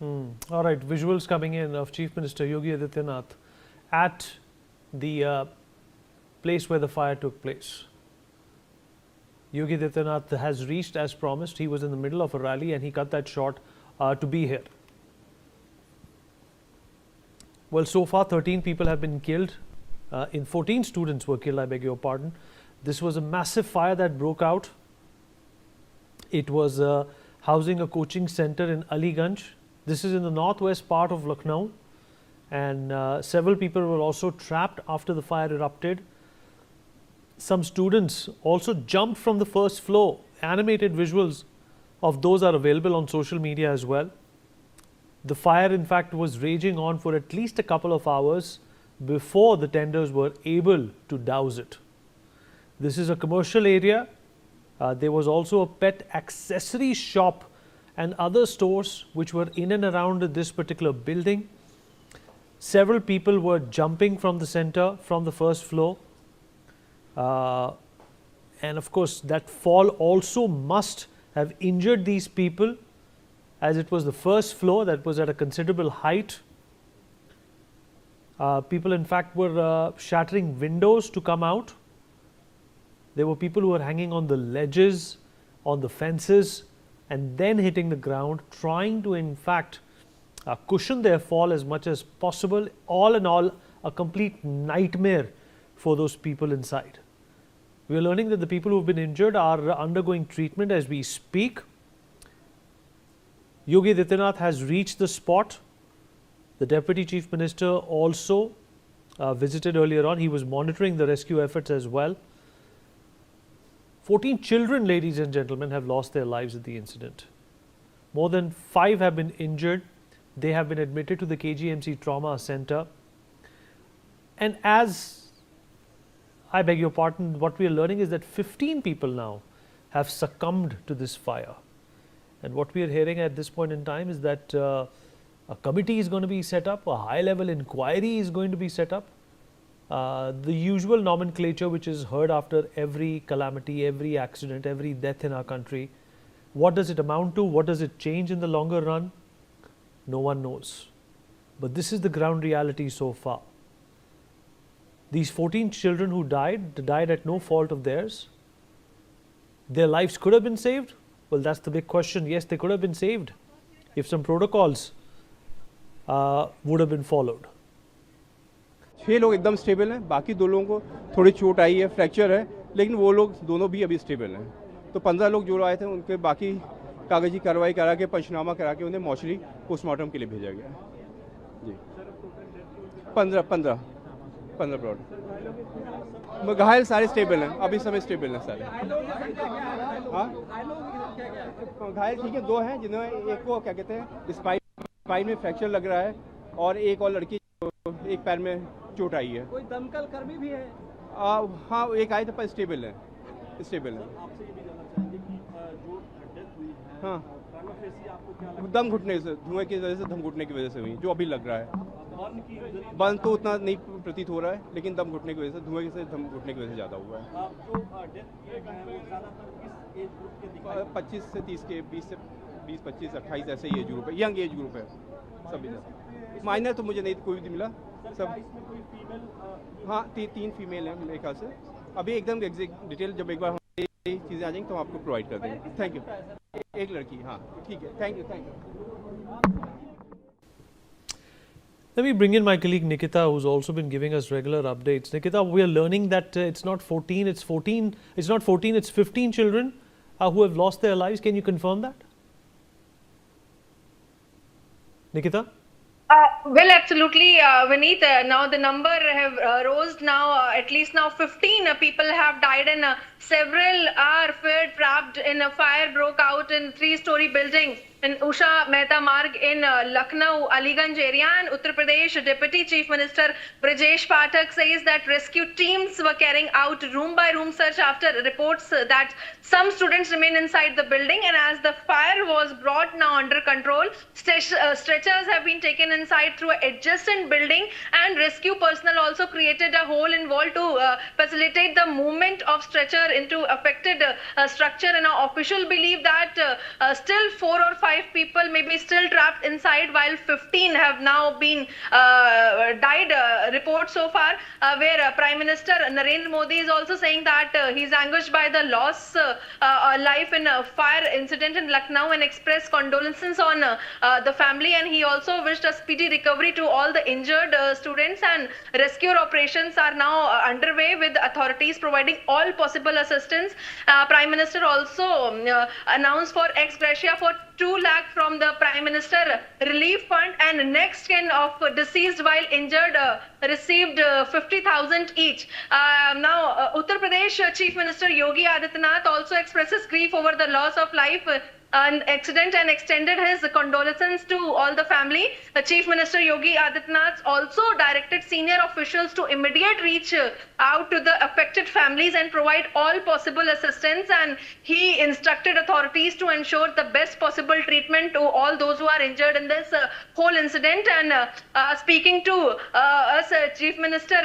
All right, visuals coming in of Chief Minister Yogi Adityanath at the place where the fire took place. Yogi Adityanath has reached as promised. He was in the middle of a rally and he cut that short to be here. Well, so far 13 people have been killed. 14 students were killed, I beg your pardon. This was a massive fire that broke out. It was housing a coaching center in Aliganj. This is in the northwest part of Lucknow, and several people were also trapped after the fire erupted. Some students also jumped from the first floor. Animated visuals of those are available on social media as well. The fire, in fact, was raging on for at least a couple of hours before the tenders were able to douse it. This is a commercial area. There was also a pet accessory shop and other stores which were in and around this particular building. Several people were jumping from the center, from the first floor. And of course, that fall also must have injured these people, as it was the first floor that was at a considerable height. People, in fact, were shattering windows to come out. There were people who were hanging on the ledges, on the fences, and then hitting the ground, trying to, in fact, cushion their fall as much as possible. All in all, a complete nightmare for those people inside. We are learning that the people who have been injured are undergoing treatment as we speak. Yogi Adityanath has reached the spot. The Deputy Chief Minister also visited earlier on. He was monitoring the rescue efforts as well. 14 children, ladies and gentlemen, have lost their lives in the incident. More than 5 have been injured. They have been admitted to the KGMC Trauma Center. And as, I beg your pardon, what we are learning is that 15 people now have succumbed to this fire. And what we are hearing at this point in time is that a committee is going to be set up, a high-level inquiry is going to be set up. The usual nomenclature which is heard after every calamity, every accident, every death in our country. What does it amount to? What does it change in the longer run? No one knows. But this is the ground reality so far. These 14 children who died at no fault of theirs. Their lives could have been saved. Well, that's the big question. Yes, they could have been saved if some protocols would have been followed. 6 लोग एकदम stable हैं, बाकी 2 लोगों को थोड़ी चोट आई है, fracture है, लेकिन वो लोग दोनों भी अभी स्टेबल हैं. तो 15 लोग जो आए थे उनके बाकी कागजी कार्रवाई करा के, पंचनामा करा के उन्हें मॉर्चरी पोस्टमार्टम के लिए भेजा गया. जी 15 प्लॉट. घायल सारे स्टेबल हैं, अभी समय स्टेबल हैं सारे. हाँ, घायल ठीक है, 2 हैं जिन्होंने, एक को क्या कहते हैं स्पाइन में फ्रैक्चर लग रहा है, और एक और लड़की एक पैर में चोट आई है. कोई दमकल कर्मी भी है? हाँ, एक आए थे पर स्टेबल है. आपसे ये भी जानना चाहेंगे कि जो डेथ हुई है, हाँ, आपको क्या लगता है? दम घुटने से, धुएं की वजह से, दम घुटने की वजह से हुई, जो अभी लग रहा है. बर्न तो उतना नहीं प्रतीत हो रहा है, लेकिन दम घुटने की वजह से, धुएं से दम घुटने की वजह से ज़्यादा हुआ है. जो डेथ है वो ज़्यादातर किस एज ग्रुप के दिखाई? 25 से 30 के, 20 से 20, 25, 28 ऐसे ही एज ग्रुप है, यंग एज ग्रुप है सभी. माइनर तो मुझे नहीं कोई भी मिला सब. इसमें कोई फीमेल? हाँ, 3 फीमेल हैं मेरे ख्याल से. अभी एकदम एग्जैक्ट डिटेल जब एक बार हमारी चीज़ें आ जाएंगी तो हम आपको प्रोवाइड कर देंगे. Thank you. एक लड़की, हाँ ठीक है, thank you. Let me bring in my colleague Nikita, who's also been giving us regular updates. Nikita, we are learning that it's not 14, it's 14, it's not 14, it's 15 children who have lost their lives. Can you confirm that? Nikita? Well, absolutely, Vineet. Now the number have rose now. At least now 15 people have died, and several are feared trapped in a fire broke out in 3-story building in Usha Mehta Marg in Lucknow, Aliganj area. And Uttar Pradesh Deputy Chief Minister Brijesh Pathak says that rescue teams were carrying out room by room search after reports that some students remain inside the building. And as the fire was brought now under control, stretchers have been taken inside through an adjacent building, and rescue personnel also created a hole in wall to facilitate the movement of stretcher into affected structure, and our official believe that still 4 or 5 people may be still trapped inside, while 15 have now been died. Report so far, where Prime Minister Narendra Modi is also saying that he's anguished by the loss life in a fire incident in Lucknow, and expressed condolences on the family, and he also wished a speedy recovery to all the injured students, and rescue operations are now underway with authorities providing all possible assistance. Prime Minister also announced for ex gratia for 2 lakh from the Prime Minister Relief Fund, and next kin of deceased while injured received 50,000 each. Now, Uttar Pradesh Chief Minister Yogi Adityanath also expresses grief over the loss of life an accident and extended his condolences to all the family. The Chief Minister Yogi Adityanath also directed senior officials to immediate reach out to the affected families and provide all possible assistance, and he instructed authorities to ensure the best possible treatment to all those who are injured in this whole incident. And speaking to us, Chief Minister,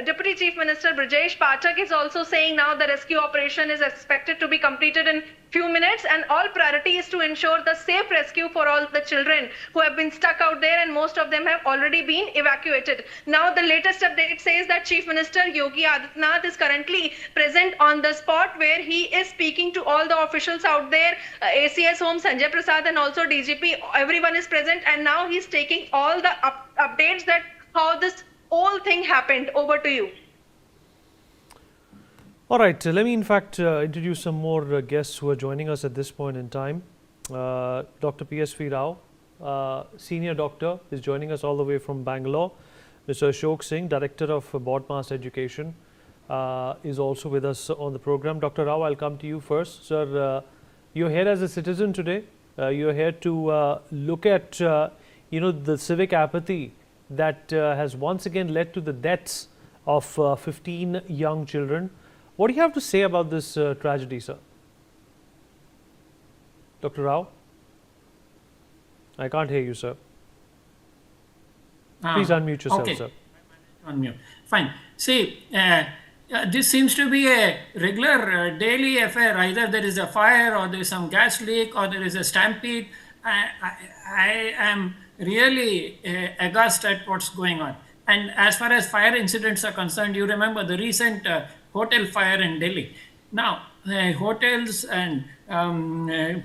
Deputy Chief Minister Brijesh Pathak is also saying now the rescue operation is expected to be completed in few minutes, and all priority is to ensure the safe rescue for all the children who have been stuck out there, and most of them have already been evacuated. Now, the latest update says that Chief Minister Yogi Adityanath is currently present on the spot, where he is speaking to all the officials out there, ACS Home Sanjay Prasad and also DGP. Everyone is present, and now he's taking all the updates that how this whole thing happened. Over to you. All right, let me in fact introduce some more guests who are joining us at this point in time. Dr. PSV Rao, senior doctor, is joining us all the way from Bangalore. Mr. Ashok Singh, Director of Board-Mass Education, is also with us on the program. Dr. Rao, I'll come to you first. Sir, you're here as a citizen today. You're here to look at the civic apathy that has once again led to the deaths of 15 young children. What do you have to say about this tragedy, sir? Dr. Rao? I can't hear you, sir. Please unmute yourself, okay. Sir. Unmute. Fine. See, this seems to be a regular daily affair. Either there is a fire, or there is some gas leak, or there is a stampede. I am really aghast at what's going on. And as far as fire incidents are concerned, you remember the recent hotel fire in Delhi. Now, hotels and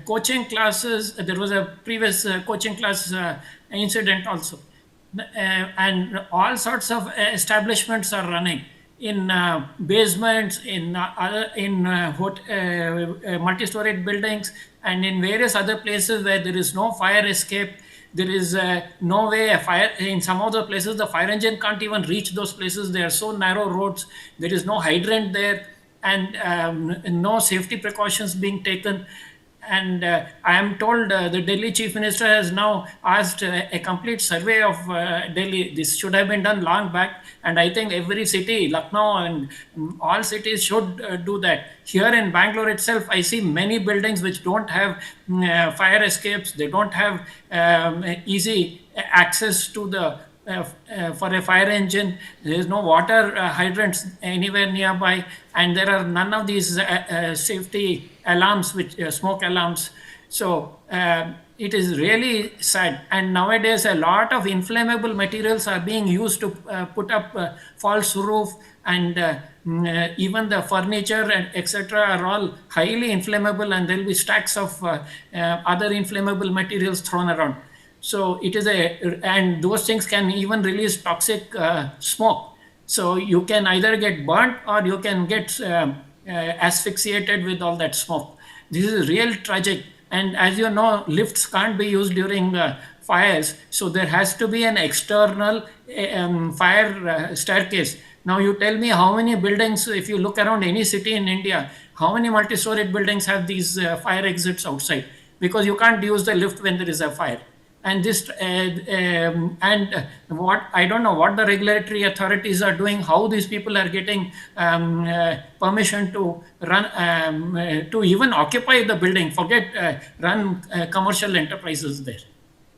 coaching classes, there was a previous coaching class incident also. And all sorts of establishments are running in basements, in multi-storied buildings, and in various other places where there is no fire escape. There is no way a fire, in some of the places the fire engine can't even reach those places. They are so narrow roads. There is no hydrant there, and no safety precautions being taken. And I am told the Delhi Chief Minister has now asked a complete survey of Delhi. This should have been done long back, and I think every city, Lucknow and all cities should do that. Here in Bangalore itself, I see many buildings which don't have fire escapes. They don't have easy access to the for a fire engine. There is no water hydrants anywhere nearby, and there are none of these safety alarms, which smoke alarms. So it is really sad. And nowadays, a lot of inflammable materials are being used to put up false roof, and even the furniture and etc. are all highly inflammable, and there will be stacks of other inflammable materials thrown around. So it is and those things can even release toxic smoke. So you can either get burnt, or you can get asphyxiated with all that smoke. This is real tragic. And as you know, lifts can't be used during fires. So there has to be an external fire staircase. Now you tell me how many buildings, if you look around any city in India, how many multi-storied buildings have these fire exits outside? Because you can't use the lift when there is a fire. And this what I don't know what the regulatory authorities are doing, how these people are getting permission to run to even occupy the building, forget run commercial enterprises there.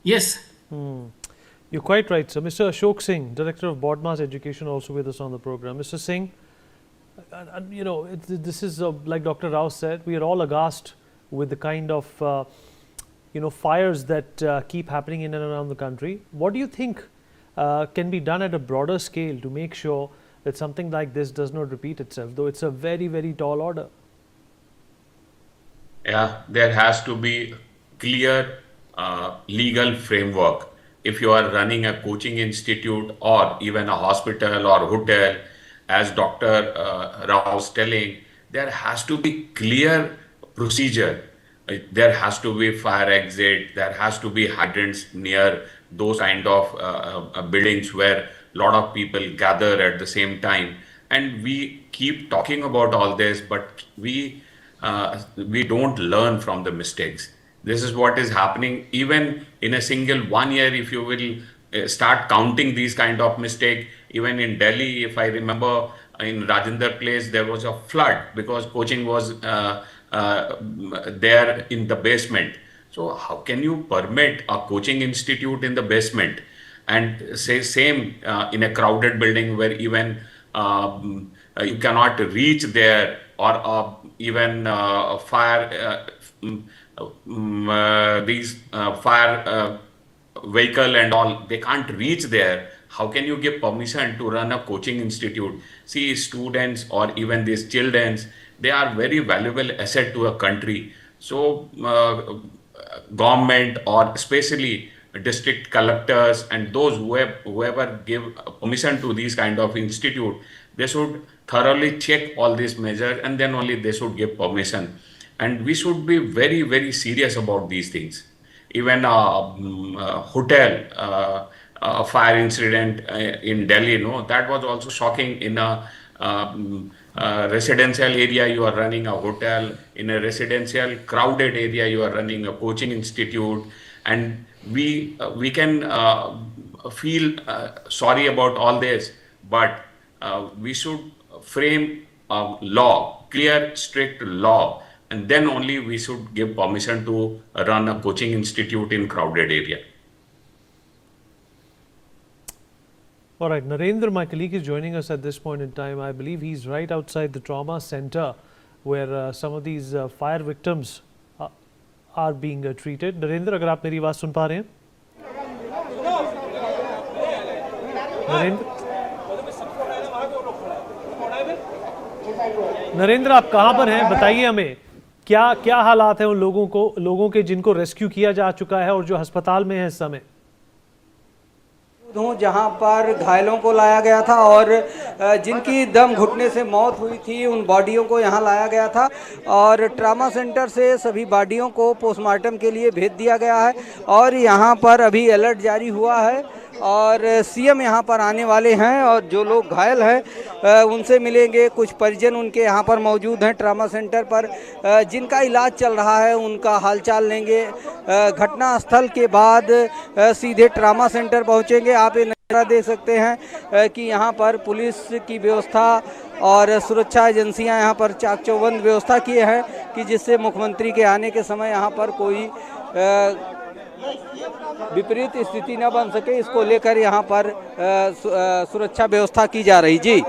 Yes. You're quite right, sir. Mr. Ashok Singh, Director of Board-Mass Education, also with us on the program. Mr. Singh, And, you know, this is like Dr. Rao said, we are all aghast with the kind of fires that keep happening in and around the country. What do you think can be done at a broader scale to make sure that something like this does not repeat itself, though it's a very, very tall order? Yeah, there has to be clear legal framework. If you are running a coaching institute or even a hospital or hotel, as Dr. Rao was telling, there has to be clear procedure. There has to be fire exit. There has to be hydrants near those kind of buildings where a lot of people gather at the same time. And we keep talking about all this, but we don't learn from the mistakes. This is what is happening even in a single 1 year. If you will start counting these kind of mistake, even in Delhi, if I remember, in Rajendra Place there was a flood because coaching was there in the basement. So how can you permit a coaching institute in the basement and say same in a crowded building where even you cannot reach there, or even fire these fire vehicle and all, they can't reach there. How can you give permission to run a coaching institute? See, students or even these children, they are very valuable asset to a country. So government or especially district collectors and those whoever give permission to these kind of institute, they should thoroughly check all these measures and then only they should give permission. And we should be very, very serious about these things. Even a hotel fire incident in Delhi, no, that was also shocking. In a residential area, you are running a hotel. In a residential crowded area, you are running a coaching institute. And we can feel sorry about all this, but we should frame a law, clear, strict law, and then only we should give permission to run a coaching institute in crowded area. All right, Narendra, my colleague, is joining us at this point in time. I believe he's right outside the trauma center where some of these fire victims are being treated. Narendra, अगर आप मेरी बात सुन पा रहे हैं? नरेंद्र, आप कहाँ पर हैं? बताइए हमें क्या क्या हालात हैं उन लोगों के जिनको रेस्क्यू किया जा चुका है और जो अस्पताल में है इस समय? हूँ जहाँ पर घायलों को लाया गया था और जिनकी दम घुटने से मौत हुई थी उन बॉडियों को यहाँ लाया गया था और ट्रामा सेंटर से सभी बॉडियों को पोस्टमार्टम के लिए भेज दिया गया है और यहाँ पर अभी अलर्ट जारी हुआ है और सीएम यहाँ पर आने वाले हैं और जो लोग घायल हैं उनसे मिलेंगे। कुछ परिजन उनके यहाँ पर मौजूद हैं ट्रामा सेंटर पर जिनका इलाज चल रहा है, उनका हालचाल लेंगे। घटना स्थल के बाद सीधे ट्रामा सेंटर पहुँचेंगे। आप ये नज़ारा देख सकते हैं कि यहाँ पर पुलिस की व्यवस्था और सुरक्षा एजेंसियाँ यहाँ पर चाक चौबंद व्यवस्था किए हैं कि जिससे मुख्यमंत्री के आने के समय यहाँ पर कोई विपरीत स्थिति न बन सके, इसको लेकर यहाँ पर सुरक्षा व्यवस्था की जा रही। जी।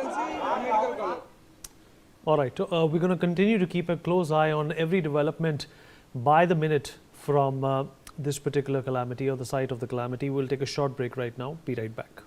All right, we're going to continue to keep a close eye on every development by the minute from this particular calamity or the site of the calamity. We'll take a short break right now. Be right back.